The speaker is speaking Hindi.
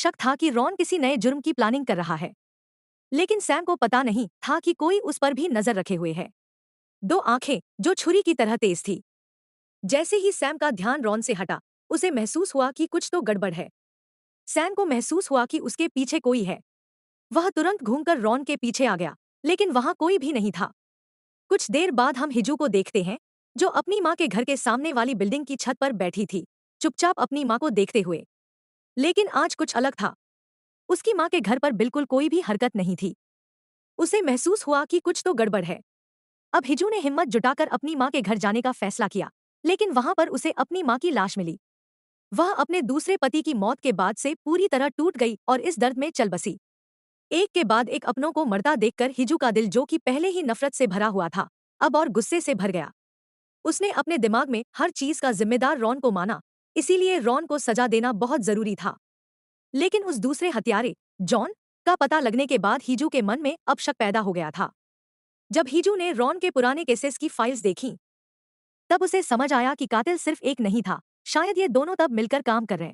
शक था कि रॉन किसी नए जुर्म की प्लानिंग कर रहा है, लेकिन सैम को पता नहीं था कि कोई उस पर भी नजर रखे हुए है। दो आंखें जो छुरी की तरह तेज थी। जैसे ही सैम का ध्यान रॉन से हटा, उसे महसूस हुआ कि कुछ तो गड़बड़ है। सैम को महसूस हुआ कि उसके पीछे कोई है। वह तुरंत घूमकर रॉन के पीछे आ गया, लेकिन वहां कोई भी नहीं था। कुछ देर बाद हम हिजू को देखते हैं, जो अपनी माँ के घर के सामने वाली बिल्डिंग की छत पर बैठी थी, चुपचाप अपनी माँ को देखते हुए। लेकिन आज कुछ अलग था। उसकी माँ के घर पर बिल्कुल कोई भी हरकत नहीं थी। उसे महसूस हुआ कि कुछ तो गड़बड़ है। अब हिजू ने हिम्मत जुटाकर अपनी माँ के घर जाने का फैसला किया, लेकिन वहां पर उसे अपनी माँ की लाश मिली। वह अपने दूसरे पति की मौत के बाद से पूरी तरह टूट गई और इस दर्द में चल बसी। एक के बाद एक अपनों को मरता देखकर हिजू का दिल, जो कि पहले ही नफरत से भरा हुआ था, अब और गुस्से से भर गया। उसने अपने दिमाग में हर चीज का जिम्मेदार रॉन को माना, इसीलिए रॉन को सजा देना बहुत जरूरी था। लेकिन उस दूसरे हत्यारे, जॉन, का पता लगने के बाद हिजू के मन में अब शक पैदा हो गया था। जब हिजू ने रॉन के पुराने केसेस की फाइल्स देखीं, तब उसे समझ आया कि कातिल सिर्फ एक नहीं था, शायद ये दोनों तब मिलकर काम कर रहे